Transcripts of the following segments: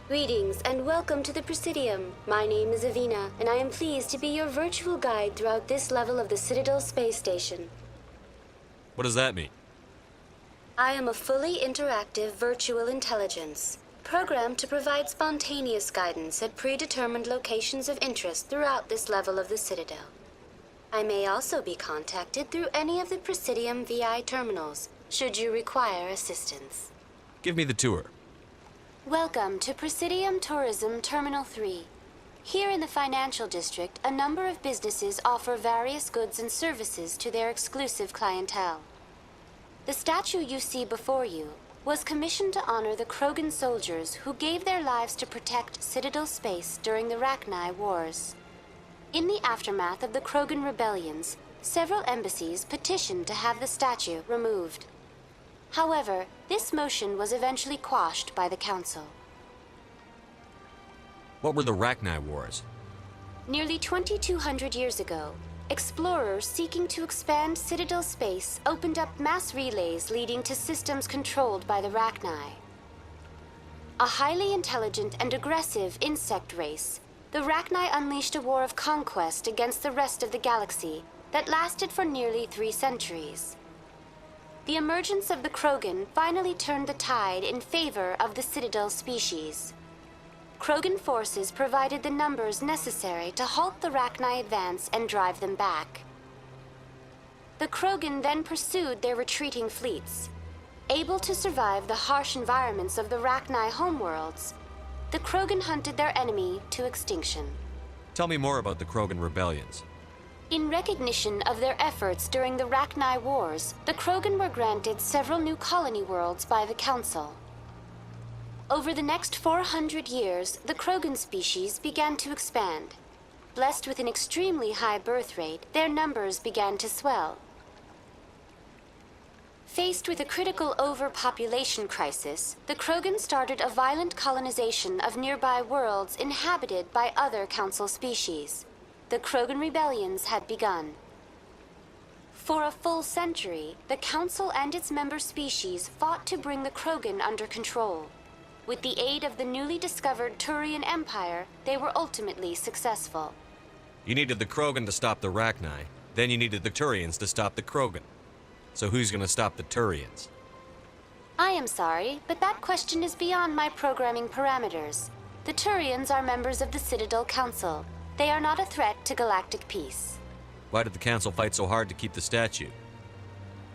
Greetings and welcome to the Presidium. My name is Avina, and I am pleased to be your virtual guide throughout this level of the Citadel space station. What does that mean? I am a fully interactive virtual intelligence, programmed to provide spontaneous guidance at predetermined locations of interest throughout this level of the Citadel. I may also be contacted through any of the Presidium VI terminals, should you require assistance. Give me the tour. Welcome to Presidium Tourism Terminal 3. Here in the financial district, a number of businesses offer various goods and services to their exclusive clientele. The statue you see before you was commissioned to honor the Krogan soldiers who gave their lives to protect Citadel space during the Rachni Wars. In the aftermath of the Krogan rebellions, several embassies petitioned to have the statue removed. However, this motion was eventually quashed by the Council. What were the Rachni Wars? Nearly 2,200 years ago, explorers seeking to expand Citadel space opened up mass relays leading to systems controlled by the Rachni. A highly intelligent and aggressive insect race, the Rachni unleashed a war of conquest against the rest of the galaxy that lasted for nearly 3 centuries. The emergence of the Krogan finally turned the tide in favor of the Citadel species. Krogan forces provided the numbers necessary to halt the Rachni advance and drive them back. The Krogan then pursued their retreating fleets. Able to survive the harsh environments of the Rachni homeworlds, the Krogan hunted their enemy to extinction. Tell me more about the Krogan rebellions. In recognition of their efforts during the Rachni Wars, the Krogan were granted several new colony worlds by the Council. Over the next 400 years, the Krogan species began to expand. Blessed with an extremely high birth rate, their numbers began to swell. Faced with a critical overpopulation crisis, the Krogan started a violent colonization of nearby worlds inhabited by other Council species. The Krogan rebellions had begun. For a full century, the Council and its member species fought to bring the Krogan under control. With the aid of the newly discovered Turian Empire, they were ultimately successful. You needed the Krogan to stop the Rachni, then you needed the Turians to stop the Krogan. So who's gonna stop the Turians? I am sorry, but that question is beyond my programming parameters. The Turians are members of the Citadel Council. They are not a threat to galactic peace. Why did the Council fight so hard to keep the statue?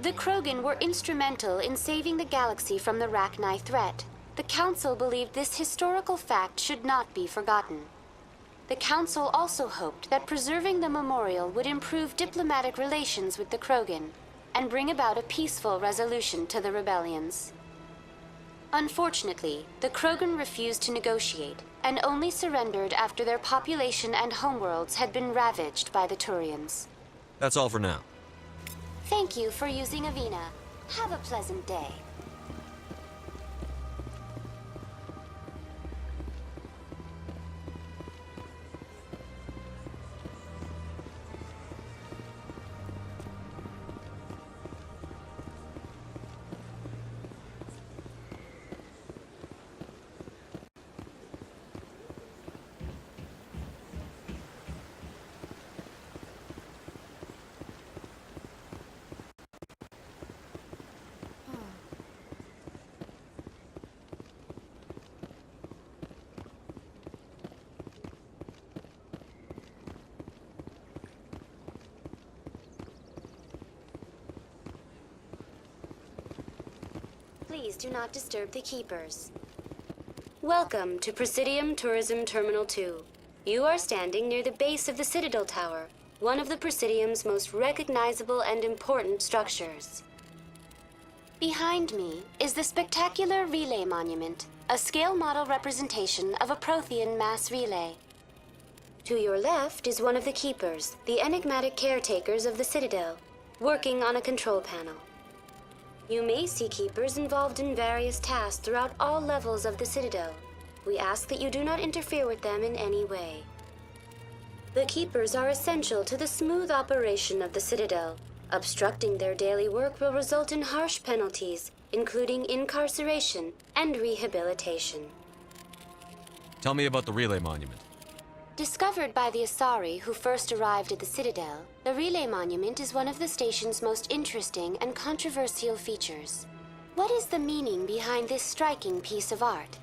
The Krogan were instrumental in saving the galaxy from the Rachni threat. The Council believed this historical fact should not be forgotten. The Council also hoped that preserving the memorial would improve diplomatic relations with the Krogan and bring about a peaceful resolution to the rebellions. Unfortunately, the Krogan refused to negotiate and only surrendered after their population and homeworlds had been ravaged by the Turians. That's all for now. Thank you for using Avina. Have a pleasant day. Please do not disturb the keepers. Welcome to Presidium Tourism Terminal 2. You are standing near the base of the Citadel Tower, one of the Presidium's most recognizable and important structures. Behind me is the spectacular Relay Monument, a scale model representation of a Prothean mass relay. To your left is one of the keepers, the enigmatic caretakers of the Citadel, working on a control panel. You may see keepers involved in various tasks throughout all levels of the Citadel. We ask that you do not interfere with them in any way. The keepers are essential to the smooth operation of the Citadel. Obstructing their daily work will result in harsh penalties, including incarceration and rehabilitation. Tell me about the relay monument. Discovered by the Asari who first arrived at the Citadel, the Relay Monument is one of the station's most interesting and controversial features. What is the meaning behind this striking piece of art?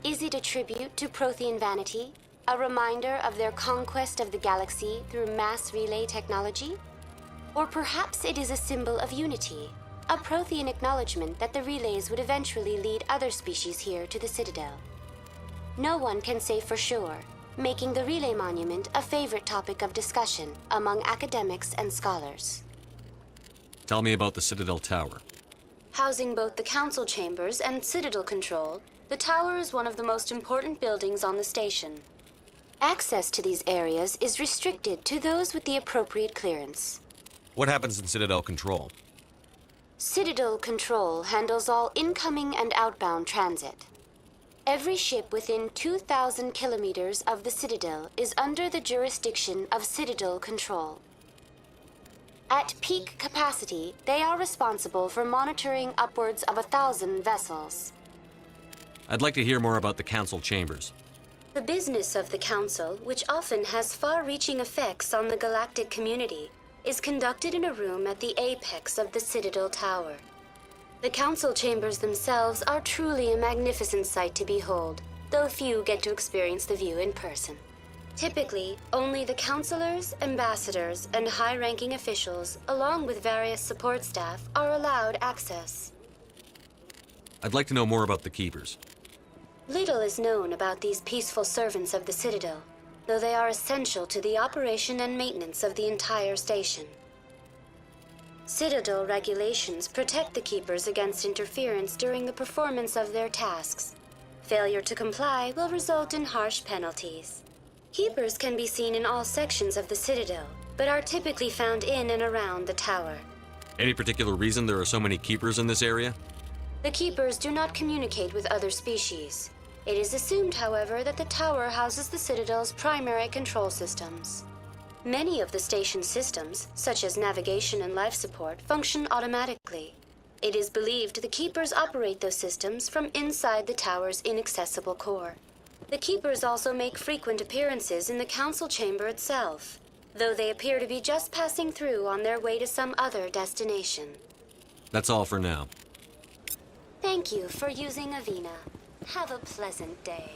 Is it a tribute to Prothean vanity? A reminder of their conquest of the galaxy through mass relay technology? Or perhaps it is a symbol of unity, a Prothean acknowledgement that the relays would eventually lead other species here to the Citadel. No one can say for sure, making the Relay Monument a favorite topic of discussion among academics and scholars. Tell me about the Citadel Tower. Housing both the council chambers and Citadel control, the tower is one of the most important buildings on the station. Access to these areas is restricted to those with the appropriate clearance. What happens in Citadel Control? Citadel Control handles all incoming and outbound transit. Every ship within 2,000 kilometers of the Citadel is under the jurisdiction of Citadel Control. At peak capacity, they are responsible for monitoring upwards of 1,000 vessels. I'd like to hear more about the council chambers. The business of the Council, which often has far-reaching effects on the galactic community, is conducted in a room at the apex of the Citadel Tower. The Council chambers themselves are truly a magnificent sight to behold, though few get to experience the view in person. Typically, only the councilors, ambassadors, and high-ranking officials, along with various support staff, are allowed access. I'd like to know more about the Keepers. Little is known about these peaceful servants of the Citadel, though they are essential to the operation and maintenance of the entire station. Citadel regulations protect the Keepers against interference during the performance of their tasks. Failure to comply will result in harsh penalties. Keepers can be seen in all sections of the Citadel, but are typically found in and around the tower. Any particular reason there are so many Keepers in this area? The Keepers do not communicate with other species. It is assumed, however, that the tower houses the Citadel's primary control systems. Many of the station's systems, such as navigation and life support, function automatically. It is believed the Keepers operate those systems from inside the tower's inaccessible core. The Keepers also make frequent appearances in the council chamber itself, though they appear to be just passing through on their way to some other destination. That's all for now. Thank you for using Avina. Have a pleasant day.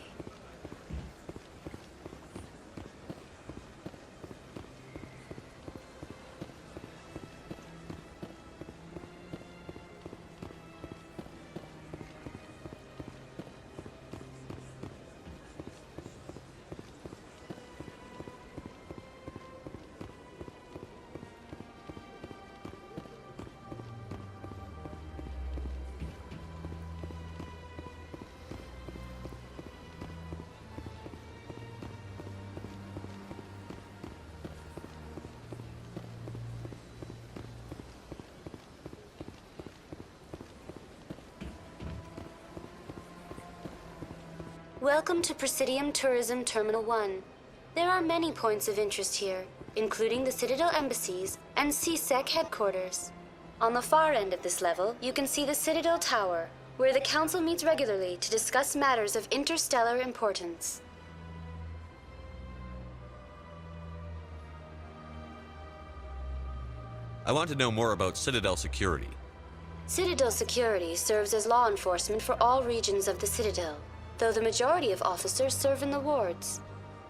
Welcome to Presidium Tourism Terminal 1. There are many points of interest here, including the Citadel embassies and CSEC headquarters. On the far end of this level, you can see the Citadel Tower, where the Council meets regularly to discuss matters of interstellar importance. I want to know more about Citadel security. Citadel security serves as law enforcement for all regions of the Citadel, though the majority of officers serve in the wards.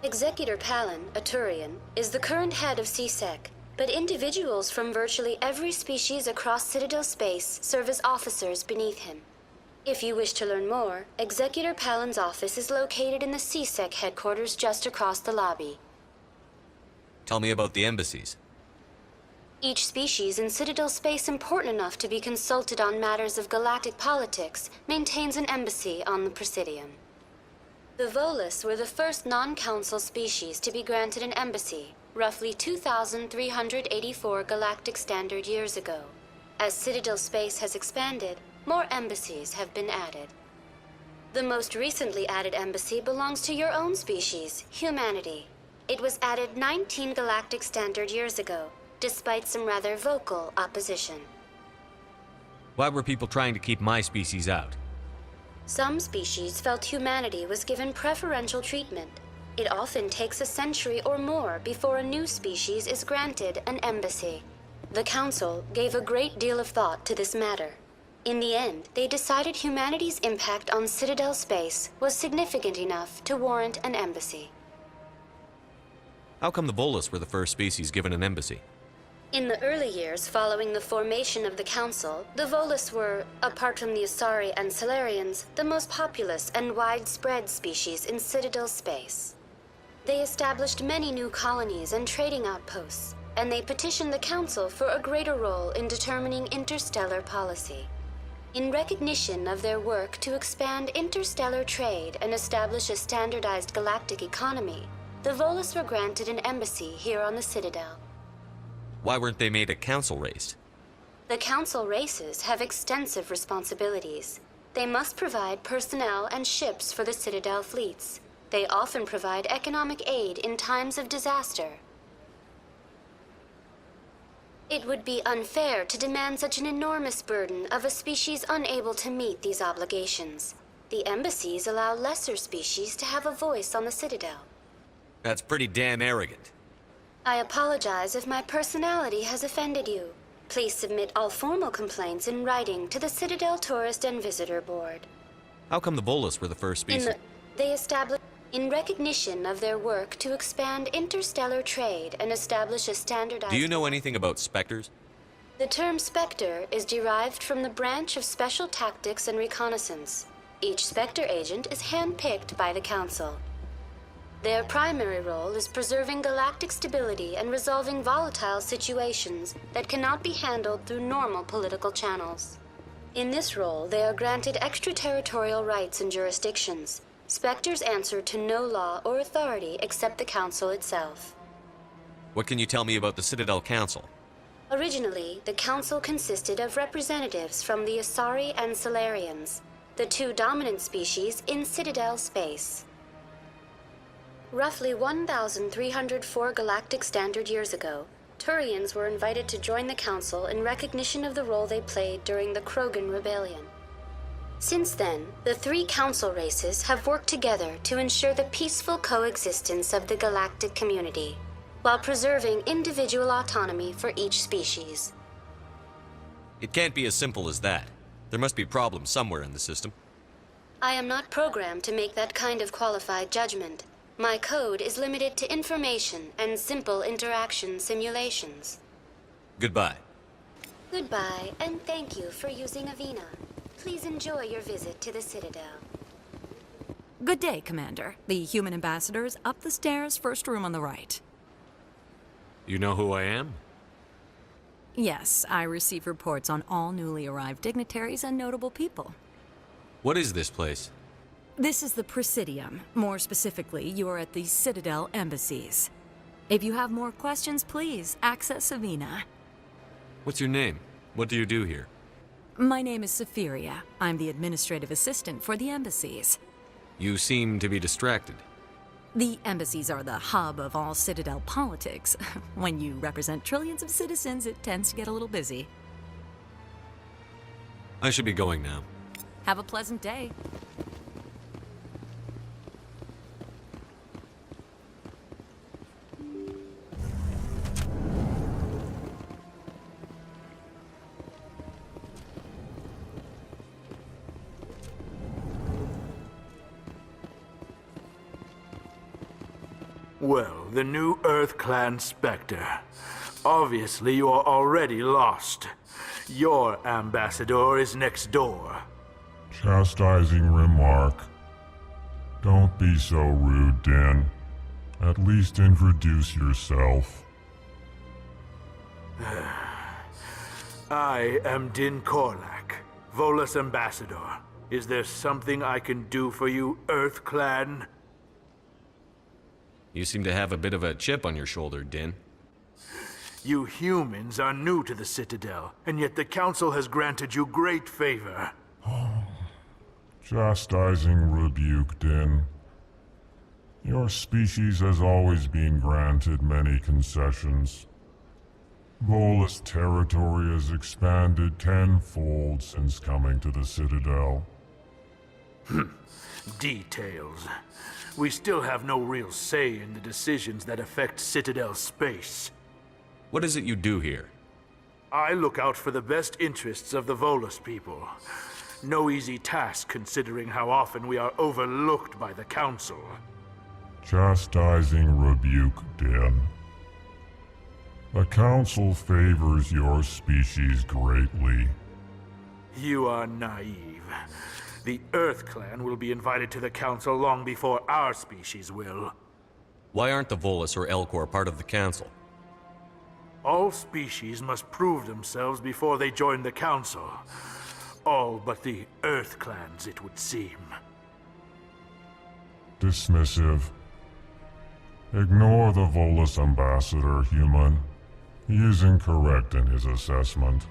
Executor Palin, a Turian, is the current head of CSEC, but individuals from virtually every species across Citadel space serve as officers beneath him. If you wish to learn more, Executor Palin's office is located in the CSEC headquarters just across the lobby. Tell me about the embassies. Each species in Citadel space important enough to be consulted on matters of galactic politics maintains an embassy on the Presidium. The Volus were the first non-council species to be granted an embassy, roughly 2,384 galactic standard years ago. As Citadel space has expanded, more embassies have been added. The most recently added embassy belongs to your own species, humanity. It was added 19 galactic standard years ago, despite some rather vocal opposition. Why were people trying to keep my species out? Some species felt humanity was given preferential treatment. It often takes a century or more before a new species is granted an embassy. The Council gave a great deal of thought to this matter. In the end, they decided humanity's impact on Citadel space was significant enough to warrant an embassy. How come the Volus were the first species given an embassy? In the early years following the formation of the Council, the Volus were, apart from the Asari and Salarians, the most populous and widespread species in Citadel space. They established many new colonies and trading outposts, and they petitioned the Council for a greater role in determining interstellar policy. In recognition of their work to expand interstellar trade and establish a standardized galactic economy, the Volus were granted an embassy here on the Citadel. Why weren't they made a council race? The Council races have extensive responsibilities. They must provide personnel and ships for the Citadel fleets. They often provide economic aid in times of disaster. It would be unfair to demand such an enormous burden of a species unable to meet these obligations. The embassies allow lesser species to have a voice on the Citadel. That's pretty damn arrogant. I apologize if my personality has offended you. Please submit all formal complaints in writing to the Citadel Tourist and Visitor Board. How come the Volus were the first species? They established in recognition of their work to expand interstellar trade and establish a standardized... Do you know anything about specters? The term Spectre is derived from the branch of Special Tactics and Reconnaissance. Each Spectre agent is handpicked by the Council. Their primary role is preserving galactic stability and resolving volatile situations that cannot be handled through normal political channels. In this role, they are granted extraterritorial rights and jurisdictions. Spectres answer to no law or authority except the Council itself. What can you tell me about the Citadel Council? Originally, the Council consisted of representatives from the Asari and Salarians, the two dominant species in Citadel space. Roughly 1,304 galactic standard years ago, Turians were invited to join the Council in recognition of the role they played during the Krogan Rebellion. Since then, the three Council races have worked together to ensure the peaceful coexistence of the galactic community, while preserving individual autonomy for each species. It can't be as simple as that. There must be problems somewhere in the system. I am not programmed to make that kind of qualified judgment. My code is limited to information and simple interaction simulations. Goodbye. Goodbye, and thank you for using Avina. Please enjoy your visit to the Citadel. Good day, Commander. The human ambassador is up the stairs, first room on the right. You know who I am? Yes, I receive reports on all newly arrived dignitaries and notable people. What is this place? This is the Presidium. More specifically, you are at the Citadel embassies. If you have more questions, please access Avina. What's your name? What do you do here? My name is Saphiria. I'm the administrative assistant for the embassies. You seem to be distracted. The embassies are the hub of all Citadel politics. When you represent trillions of citizens, it tends to get a little busy. I should be going now. Have a pleasant day. Well, the new Earth Clan Spectre. Obviously, you are already lost. Your ambassador is next door. Chastising remark. Don't be so rude, Din. At least introduce yourself. I am Din Korlak, Volus ambassador. Is there something I can do for you, Earth Clan? You seem to have a bit of a chip on your shoulder, Din. You humans are new to the Citadel, and yet the Council has granted you great favor. Chastising rebuke, Din. Your species has always been granted many concessions. Volus territory has expanded tenfold since coming to the Citadel. Details. We still have no real say in the decisions that affect Citadel space. What is it you do here? I look out for the best interests of the Volus people. No easy task considering how often we are overlooked by the Council. Chastising rebuke, Den. The Council favors your species greatly. You are naive. The Earth Clan will be invited to the Council long before our species will. Why aren't the Volus or Elcor part of the Council? All species must prove themselves before they join the Council. All but the Earth Clans, it would seem. Dismissive. Ignore the Volus ambassador, human. He is incorrect in his assessment.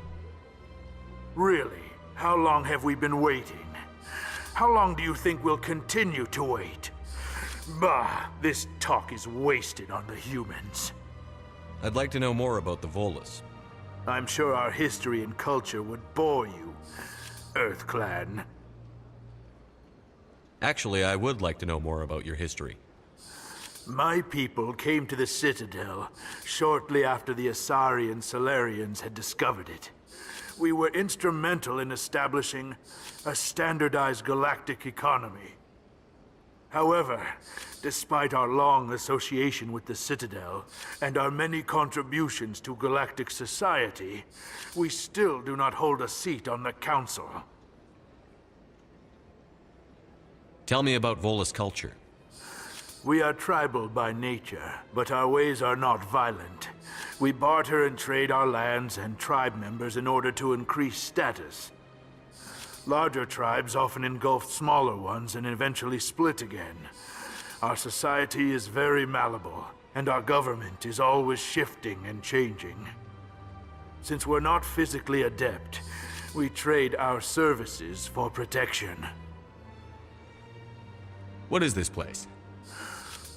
Really? How long have we been waiting? How long do you think we'll continue to wait? Bah, this talk is wasted on the humans. I'd like to know more about the Volus. I'm sure our history and culture would bore you, Earth Clan. Actually, I would like to know more about your history. My people came to the Citadel shortly after the Asari and Solarians had discovered it. We were instrumental in establishing a standardized galactic economy. However, despite our long association with the Citadel and our many contributions to galactic society, we still do not hold a seat on the Council. Tell me about Volus culture. We are tribal by nature, but our ways are not violent. We barter and trade our lands and tribe members in order to increase status. Larger tribes often engulf smaller ones and eventually split again. Our society is very malleable, and our government is always shifting and changing. Since we're not physically adept, we trade our services for protection. What is this place?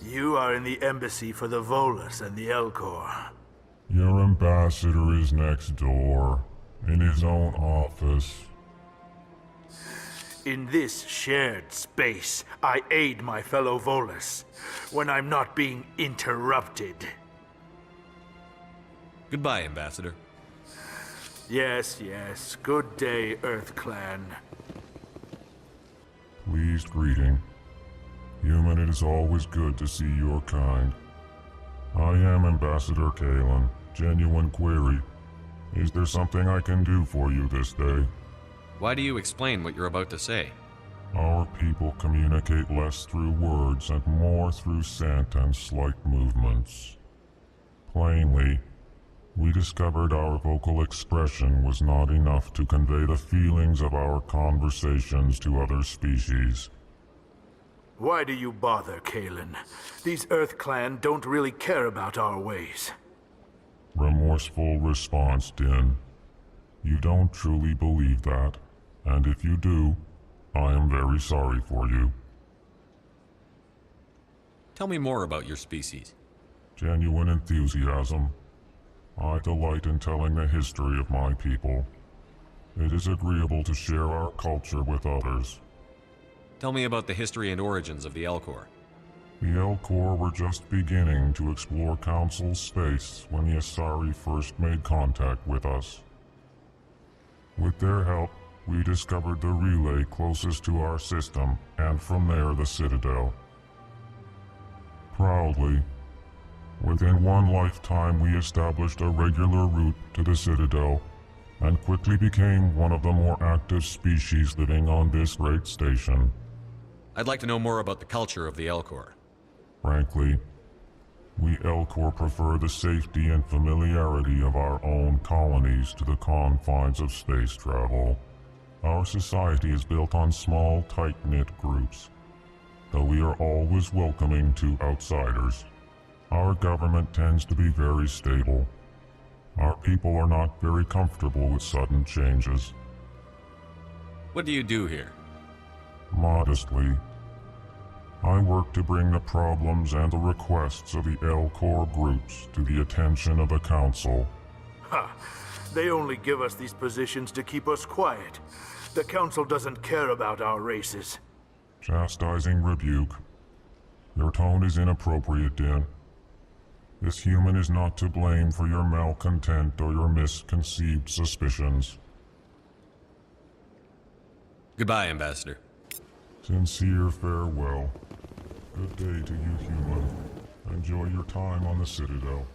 You are in the embassy for the Volus and the Elcor. Your ambassador is next door, in his own office. In this shared space, I aid my fellow Volus when I'm not being interrupted. Goodbye, Ambassador. Yes, yes. Good day, Earth Clan. Pleased greeting. Human, it is always good to see your kind. I am Ambassador Kalen. Genuine query. Is there something I can do for you this day? Why do you explain what you're about to say? Our people communicate less through words and more through scent and slight movements. Plainly, we discovered our vocal expression was not enough to convey the feelings of our conversations to other species. Why do you bother, Kalen? These Earth Clan don't really care about our ways. Remorseful response, Din. You don't truly believe that, and if you do, I am very sorry for you. Tell me more about your species. Genuine enthusiasm. I delight in telling the history of my people. It is agreeable to share our culture with others. Tell me about the history and origins of the Elcor. The Elcor were just beginning to explore Council space when the Asari first made contact with us. With their help, we discovered the relay closest to our system, and from there the Citadel. Proudly, within one lifetime we established a regular route to the Citadel, and quickly became one of the more active species living on this great station. I'd like to know more about the culture of the Elcor. Frankly, we Elcor prefer the safety and familiarity of our own colonies to the confines of space travel. Our society is built on small, tight-knit groups, though we are always welcoming to outsiders. Our government tends to be very stable. Our people are not very comfortable with sudden changes. What do you do here? Modestly, I work to bring the problems and the requests of the Elcor groups to the attention of the Council. Ha! They only give us these positions to keep us quiet. The Council doesn't care about our races. Chastising rebuke. Your tone is inappropriate, Din. This human is not to blame for your malcontent or your misconceived suspicions. Goodbye, Ambassador. Sincere farewell. Good day to you, human. Enjoy your time on the Citadel.